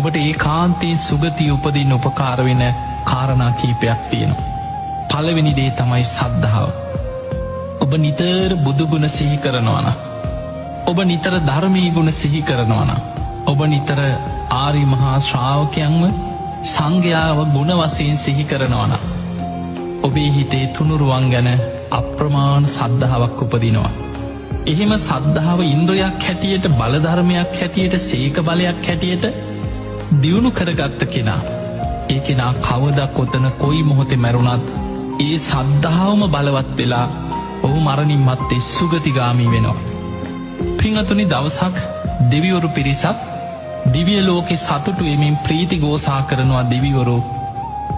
ඔබට ඒ කාන්තී සුගතිය උපදින්න උපකාර වෙන කාරණා කීපයක් තියෙනවා. පළවෙනි දේ තමයි සද්ධාව. ඔබ නිතර බුදුගුණ සිහි කරනවන, ඔබ නිතර ධර්මී ගුණ සිහි කරනවන, ඔබ නිතර ආරි මහා ශ්‍රාවකයන්ව සංඝයාව ගුණ වශයෙන් සිහි කරනවන, ඔබේ හිතේ තුනුරුවන් ගැන අප්‍රමාණ සද්ධාවක් උපදිනවා. එහෙම සද්ධාව ඉන්ද්‍රයක් හැටියට, බලධර්මයක් හැටියට, සේක බලයක් හැටියට දියුණු කරගත්ත කෙනා, ඒ කෙනා කවදා කොතන කොයි මොහොතේ මැරුණත් ඒ සද්ධාවම බලවත් වෙලා ඔහු මරණින් මත්තේ සුගතිගාමී වෙනවා. පිංහතුනි, දවසක් දෙවිවරු පිරිසක් දිවිය ලෝකෙ සතුටු වෙමින් ප්‍රීති ගෝසා කරනවා. දෙවිවරු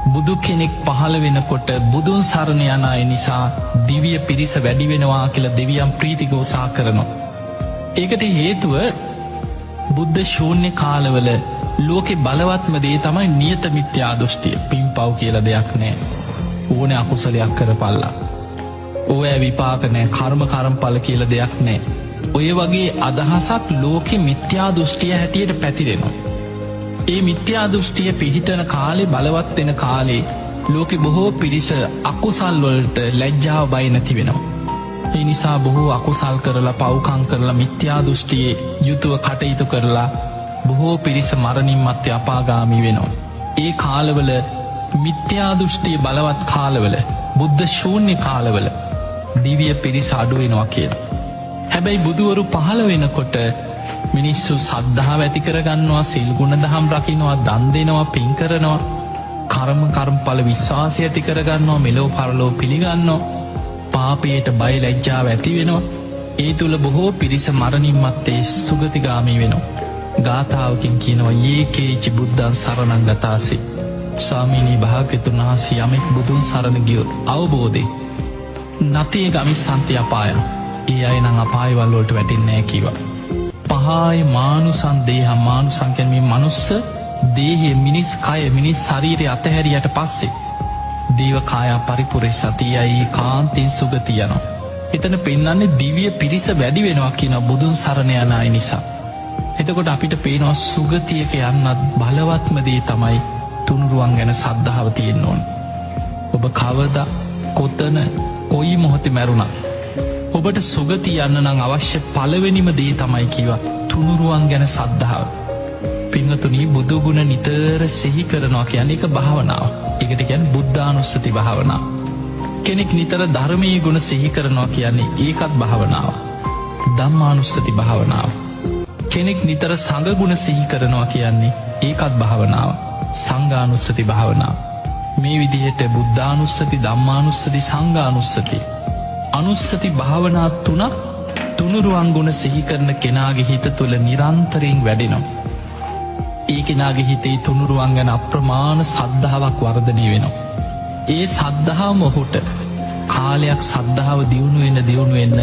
බුදු කෙනෙක් පහළ වෙනකොට බුදුන් සරණ යන අය නිසා දිවිය පිරිස වැඩි වෙනවා කියලා දෙවියන් ප්‍රීති ගෝසා කරනවා. ඒකට හේතුව බුද්ධ ශූන්‍ය කාලවල ලෝකෙ බලවත්ම දේ තමයි නියත මිත්‍යා දෘෂ්ටිය. පින් පව් කියලා දෙයක් නෑ. ඕනේ අකුසලයක් කරපල්ලා. ඔය විපාක නෑ, කර්ම කරම්ඵල කියලා දෙයක් නෑ. ඔය වගේ අදහසක් ලෝකෙ මිත්‍යා දෘෂ්ටිය හැටියට පැතිරෙනවා. ඒ මිත්‍යා දෘෂ්ටිය පිහිටන කාලේ, බලවත් වෙන කාලේ ලෝකෙ බොහෝ පිරිස අකුසල් වලට ලැජ්ජාව බය නැති වෙනවා. ඒ නිසා බොහෝ අකුසල් කරලා, පව්කම් කරලා, මිත්‍යා දෘෂ්ටියේ යුතුව කටයුතු කරලා බොහෝ පිරිස මරණින් මත්තේ අපාගාමී වෙනවා. ඒ කාලවල, මිත්‍යා දෘෂ්ටිය බලවත් කාලවල, බුද්ධ ශූන්‍ය කාලවල දිවිය පිරිස අඩුවෙනවා කියලා. හැබැයි බුදුවරු පහළ වෙනකොට මිනිස්සු සද්ධාව ඇති කරගන්නවා, සිල් ගුණ දහම් රකින්නවා, දන් දෙනවා, පින් කරනවා, කර්මඵල විශ්වාසය ඇති කරගන්නවා, මෙලෝ පරලෝ පිළිගන්නවා, පාපයට බය ලැජ්ජාව ඇති වෙනවා. ඒ තුළ බොහෝ පිරිස මරණින් මත්තේ සුගතිගාමී වෙනවා. ගාථාවකින් කියනවා, යේකේචි බුද්ධං සරණං ගතාසි. ස්වාමීනී, භාග්‍යතුන් වහන්සේ යමෙක් බුදුන් සරණ ගියොත් අවබෝධේ නතිය ගමිස්සන්ති අපායං, ඒ අය නම් අපායවල් වලට වැටෙන්නේ නැහැ කිව්වා. පහාය මානුසං දේහං, මානුසං කියන්නේ මේ මනුස්ස දේහය, මිනිස් කය, මිනිස් ශරීරය අතහැරියට පස්සේ දේව කාය පරිපුරෙස්සති, යයි කාන්තෙන් සුගතිය යනවා. එතන පෙන්වන්නේ දිව්‍ය පිරිස වැඩි වෙනවා කියන බුදුන් සරණ යන අය නිසා. එතකොට අපිට පේනවා සුගතියක යන්නත් බලවත්ම දේ තමයි තුනුරුවන් ගැන සද්ධාව තියෙන්න ඕන. ඔබ කවදා කොතන කොයි මොහොතේ මැරුණා ඔබට සුගතිය යන්න නම් අවශ්‍ය පළවෙනිම දේ තමයි කිව්වා තුනුරුවන් ගැන සද්ධාව. පින්වතුනි, බුදු ගුණ නිතර සිහි කරනවා කියන්නේ ඒක භාවනාව. ඒකට කියන්නේ බුද්ධානුස්සති භාවනාව. කෙනෙක් නිතර ධර්මයේ ගුණ සිහි කරනවා කියන්නේ ඒකත් භාවනාව. ධම්මානුස්සති භාවනාව. කෙනෙක් නිතර සංඝ ගුණ සිහි කරනවා කියන්නේ ඒකත් භාවනාව. සංඝානුස්සති භාවනාව. මේ විදිහට බුද්ධානුස්සති, ධම්මානුස්සති, සංඝානුස්සති අනුස්සති භාවනා තුනක් තුනුරුවන් ගුණ සිහි කරන කෙනාගේ හිත තුළ නිරන්තරයෙන් වැඩෙනවා. ඒ කෙනාගේ හිතේ තුනුරුවන් ගැන අප්‍රමාණ සද්ධාාවක් වර්ධනය වෙනවා. ඒ සද්ධාව මොහුට කාලයක් සද්ධාව දියුණු වෙන්න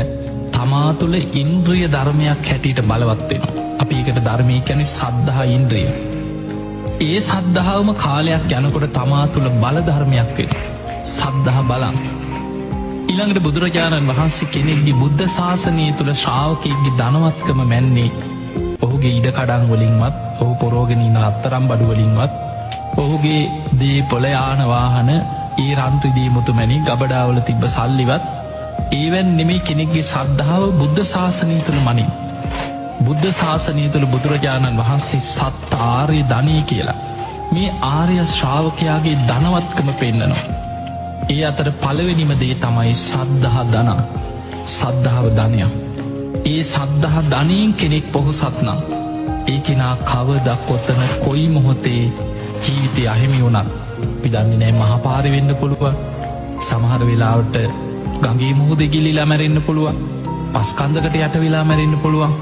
තමා තුළ ඉන්ද්‍රිය ධර්මයක් හැටියට බලවත් වෙනවා. අපි ඒකට ධර්මය කියන්නේ සද්ධා ඉන්ද්‍රිය. ඒ සද්ධාවම කාලයක් යනකොට තමා තුළ බල ධර්මයක් වෙනවා. සද්ධා බලං. ඊළඟට බුදුරජාණන් වහන්සේ කෙනෙක්ගේ බුද්ධ ශාසනය තුළ ශ්‍රාවකයෙක්ගේ ධනවත්කම මැන්නේ ඔහුගේ ඉඩකඩම් වලින්වත්, ඔහු පොරෝගෙන ඉන්න රත්තරන් බඩු වලින්වත්, ඔහුගේ දීපොළ, යාන වාහන, ඒ රන් රිදී මුතු මැණික් ගබඩාවල තිබ්බ සල්ලිවත් ඒවෙන් නෙමෙයි කෙනෙක්ගේ ශ්‍රද්ධාව බුද්ධ ශාසනය තුළ මනින්. බුද්ධ ශාසනය තුළ බුදුරජාණන් වහන්සේ සත් ආර්ය ධනය කියලා මේ ආර්ය ශ්‍රාවකයාගේ ධනවත්කම පෙන්නනවා. ඒ අතර පළවෙනිම දේ තමයි සද්ධා ධන. සද්ධාව ධනය. ඒ සද්ධා ධනයෙන් කෙනෙක් පොහොසත් නම් ඒ කෙනා කවදා කොතන කොයි මොහොතේ ජීවිතය අහිමි වුණත් අපි දන්නේ නැහැ. මහපාරෙ වෙන්න පුළුවන්, සමහර වෙලාවට ගඟේ මුහුදේ ගිලිලා මැරෙන්න පුළුවන්, පස්කන්දකට යට වෙලා මැරෙන්න පුළුවන්.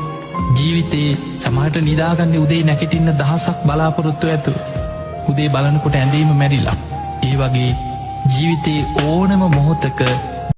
ජීවිතේ සමහරට නිදාගන්නේ උදේ නැගිටින්න දහසක් බලාපොරොත්තු ඇතු. උදේ බලනකොට ඇඳීම මැරිලා. ඒ වගේ ජීවිතේ ඕනම මොහොතක